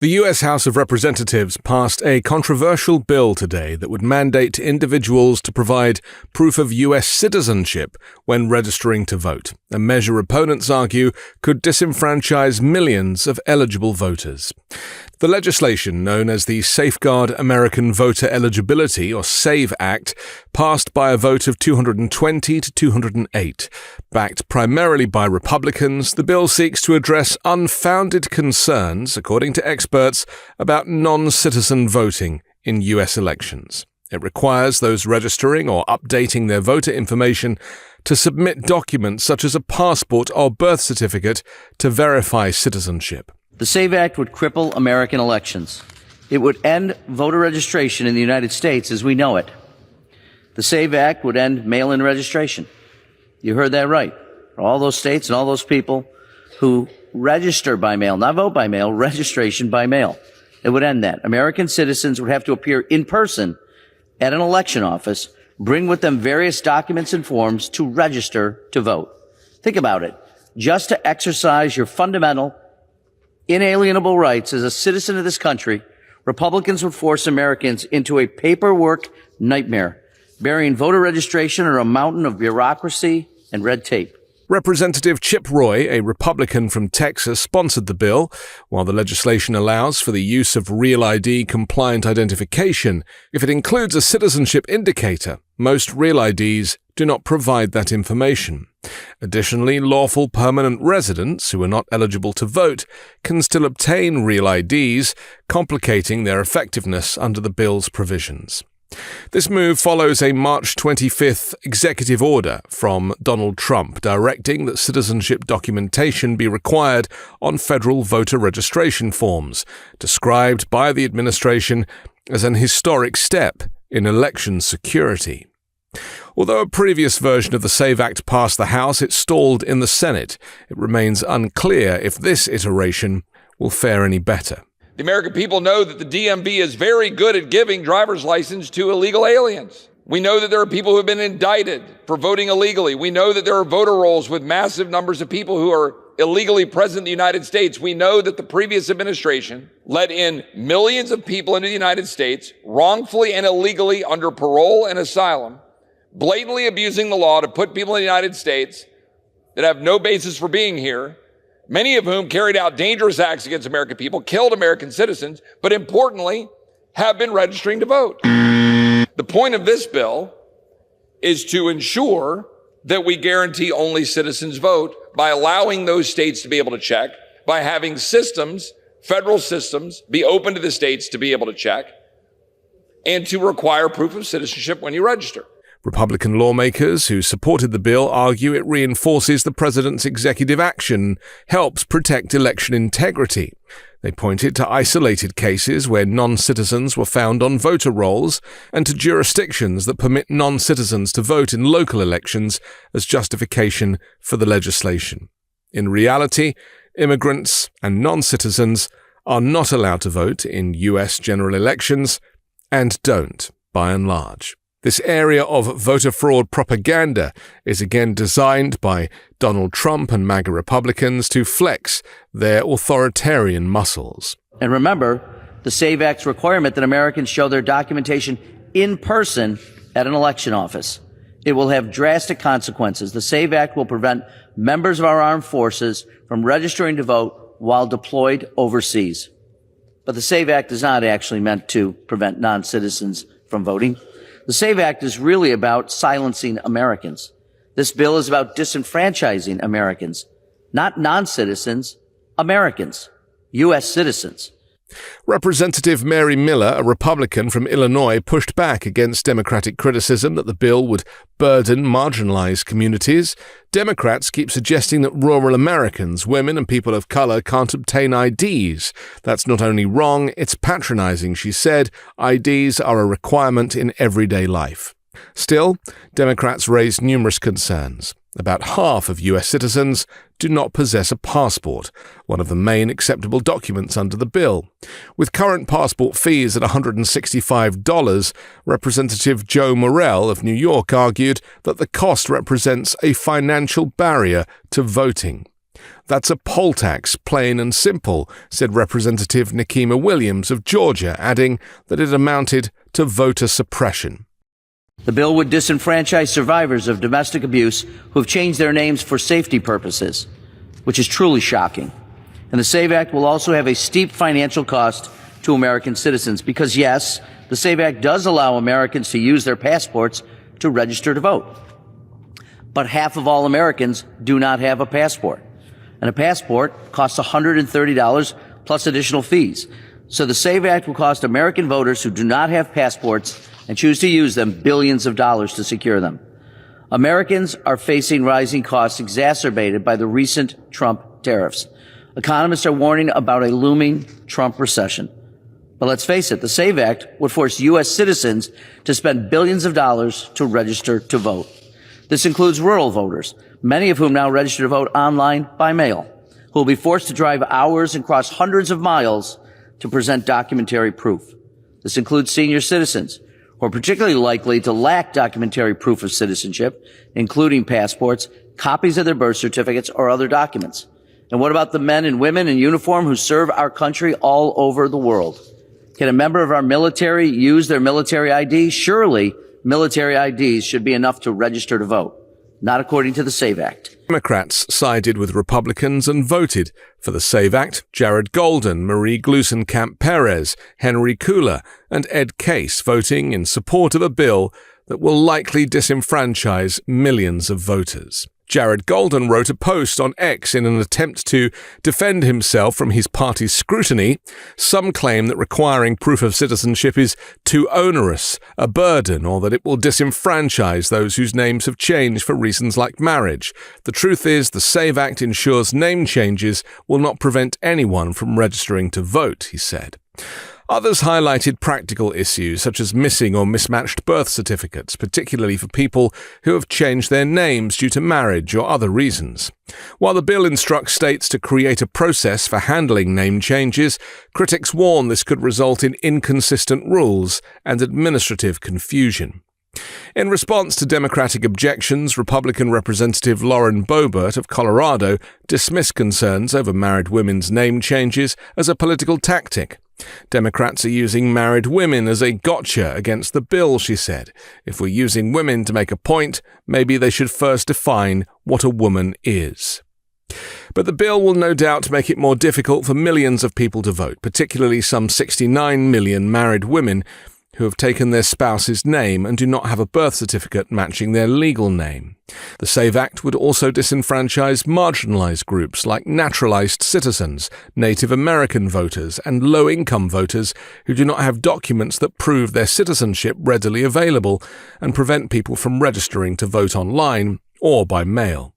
The U.S. House of Representatives passed a controversial bill today that would mandate individuals to provide proof of U.S. citizenship when registering to vote, a measure opponents argue could disenfranchise millions of eligible voters. The legislation, known as the Safeguard American Voter Eligibility, or SAVE Act, passed by a vote of 220 to 208. Backed primarily by Republicans, the bill seeks to address unfounded concerns, according to experts, about non-citizen voting in U.S. elections. It requires those registering or updating their voter information to submit documents such as a passport or birth certificate to verify citizenship. The SAVE Act would cripple American elections. It would end voter registration in the United States as we know it. The SAVE Act would end mail-in registration. You heard that right. For all those states and all those people who register by mail, not vote by mail, registration by mail. It would end that. American citizens would have to appear in person at an election office, bring with them various documents and forms to register to vote. Think about it. Just to exercise your fundamental, inalienable rights as a citizen of this country, Republicans would force Americans into a paperwork nightmare, burying voter registration under a mountain of bureaucracy and red tape. Representative Chip Roy, a Republican from Texas, sponsored the bill. While the legislation allows for the use of Real ID compliant identification, if it includes a citizenship indicator, most Real IDs do not provide that information. Additionally, lawful permanent residents who are not eligible to vote can still obtain Real IDs, complicating their effectiveness under the bill's provisions. This move follows a March 25th executive order from Donald Trump directing that citizenship documentation be required on federal voter registration forms, described by the administration as an historic step in election security. Although a previous version of the SAVE Act passed the House, it stalled in the Senate. It remains unclear if this iteration will fare any better. The American people know that the DMV is very good at giving driver's license to illegal aliens. We know that there are people who have been indicted for voting illegally. We know that there are voter rolls with massive numbers of people who are illegally present in the United States. We know that the previous administration let in millions of people into the United States, wrongfully and illegally under parole and asylum, blatantly abusing the law to put people in the United States that have no basis for being here, many of whom carried out dangerous acts against American people, killed American citizens, but importantly, have been registering to vote. The point of this bill is to ensure that we guarantee only citizens vote by allowing those states to be able to check, by having systems, federal systems, be open to the states to be able to check, and to require proof of citizenship when you register. Republican lawmakers who supported the bill argue it reinforces the president's executive action, helps protect election integrity. They pointed to isolated cases where non-citizens were found on voter rolls and to jurisdictions that permit non-citizens to vote in local elections as justification for the legislation. In reality, immigrants and non-citizens are not allowed to vote in U.S. general elections and don't, by and large. This area of voter fraud propaganda is again designed by Donald Trump and MAGA Republicans to flex their authoritarian muscles. And remember, the SAVE Act's requirement that Americans show their documentation in person at an election office. It will have drastic consequences. The SAVE Act will prevent members of our armed forces from registering to vote while deployed overseas. But the SAVE Act is not actually meant to prevent non-citizens from voting. The SAVE Act is really about silencing Americans. This bill is about disenfranchising Americans, not non-citizens, Americans, U.S. citizens. Representative Mary Miller, a Republican from Illinois, pushed back against Democratic criticism that the bill would burden marginalized communities. Democrats keep suggesting that rural Americans, women and people of color can't obtain IDs. That's not only wrong, it's patronizing, she said. IDs are a requirement in everyday life. Still, Democrats raised numerous concerns. About half of U.S. citizens do not possess a passport, one of the main acceptable documents under the bill. With current passport fees at $165, Representative Joe Morell of New York argued that the cost represents a financial barrier to voting. "That's a poll tax, plain and simple," said Representative Nikema Williams of Georgia, adding that it amounted to voter suppression. The bill would disenfranchise survivors of domestic abuse who have changed their names for safety purposes, which is truly shocking. And the SAVE Act will also have a steep financial cost to American citizens because, yes, the SAVE Act does allow Americans to use their passports to register to vote. But half of all Americans do not have a passport. And a passport costs $130 plus additional fees. So the SAVE Act will cost American voters who do not have passports and choose to use them billions of dollars to secure them. Americans are facing rising costs exacerbated by the recent Trump tariffs. Economists are warning about a looming Trump recession. But let's face it, the SAVE Act would force U.S. citizens to spend billions of dollars to register to vote. This includes rural voters, many of whom now register to vote online by mail, who will be forced to drive hours and cross hundreds of miles to present documentary proof. This includes senior citizens, who are particularly likely to lack documentary proof of citizenship, including passports, copies of their birth certificates, or other documents. And what about the men and women in uniform who serve our country all over the world? Can a member of our military use their military ID? Surely military IDs should be enough to register to vote. Not according to the SAVE Act. Democrats sided with Republicans and voted for the SAVE Act. Jared Golden, Marie Gluesenkamp-Perez, Henry Kula, and Ed Case voting in support of a bill that will likely disenfranchise millions of voters. Jared Golden wrote a post on X in an attempt to defend himself from his party's scrutiny. Some claim that requiring proof of citizenship is too onerous, a burden, or that it will disenfranchise those whose names have changed for reasons like marriage. The truth is, the SAVE Act ensures name changes will not prevent anyone from registering to vote, he said. Others highlighted practical issues such as missing or mismatched birth certificates, particularly for people who have changed their names due to marriage or other reasons. While the bill instructs states to create a process for handling name changes, critics warn this could result in inconsistent rules and administrative confusion. In response to Democratic objections, Republican Representative Lauren Boebert of Colorado dismissed concerns over married women's name changes as a political tactic. Democrats are using married women as a gotcha against the bill, she said. If we're using women to make a point, maybe they should first define what a woman is. But the bill will no doubt make it more difficult for millions of people to vote, particularly some 69 million married women who have taken their spouse's name and do not have a birth certificate matching their legal name. The SAVE Act would also disenfranchise marginalized groups like naturalized citizens, Native American voters, and low-income voters who do not have documents that prove their citizenship readily available and prevent people from registering to vote online or by mail.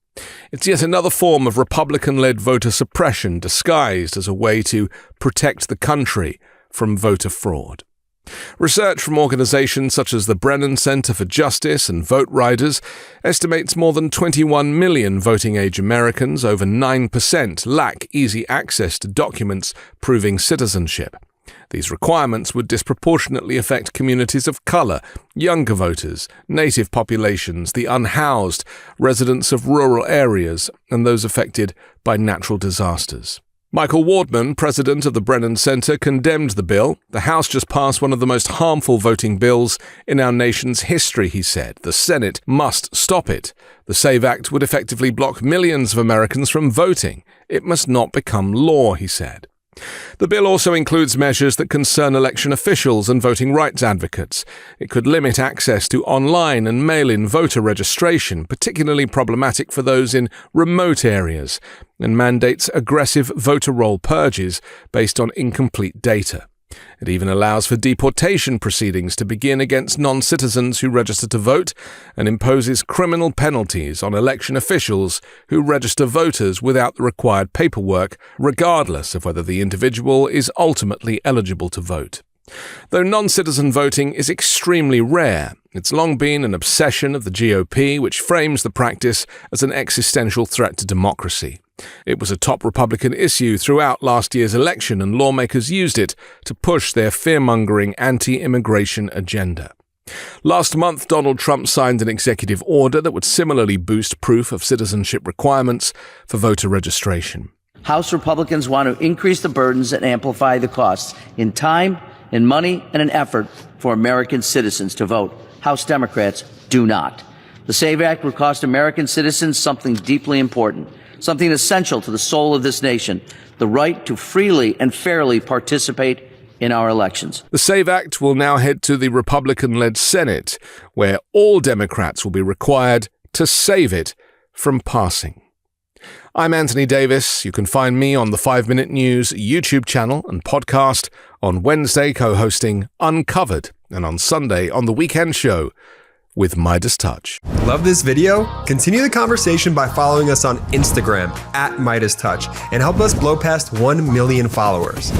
It's yet another form of Republican-led voter suppression disguised as a way to protect the country from voter fraud. Research from organizations such as the Brennan Center for Justice and Vote Riders estimates more than 21 million voting-age Americans, over 9%, lack easy access to documents proving citizenship. These requirements would disproportionately affect communities of color, younger voters, native populations, the unhoused, residents of rural areas, and those affected by natural disasters. Michael Wardman, president of the Brennan Center, condemned the bill. The House just passed one of the most harmful voting bills in our nation's history, he said. The Senate must stop it. The SAVE Act would effectively block millions of Americans from voting. It must not become law, he said. The bill also includes measures that concern election officials and voting rights advocates. It could limit access to online and mail-in voter registration, particularly problematic for those in remote areas, and mandates aggressive voter roll purges based on incomplete data. It even allows for deportation proceedings to begin against non-citizens who register to vote and imposes criminal penalties on election officials who register voters without the required paperwork, regardless of whether the individual is ultimately eligible to vote. Though non-citizen voting is extremely rare, it's long been an obsession of the GOP, which frames the practice as an existential threat to democracy. It was a top Republican issue throughout last year's election, and lawmakers used it to push their fear-mongering anti-immigration agenda. Last month, Donald Trump signed an executive order that would similarly boost proof of citizenship requirements for voter registration. House Republicans want to increase the burdens and amplify the costs in time, in money, and in effort for American citizens to vote. House Democrats do not. The SAVE Act would cost American citizens something deeply important, something essential to the soul of this nation, the right to freely and fairly participate in our elections. The SAVE Act will now head to the Republican-led Senate, where all Democrats will be required to save it from passing. I'm Anthony Davis. You can find me on the 5 Minute News YouTube channel and podcast, on Wednesday co-hosting Uncovered, and on Sunday on The Weekend Show with MeidasTouch. Love this video? Continue the conversation by following us on Instagram @MeidasTouch and help us blow past 1 million followers.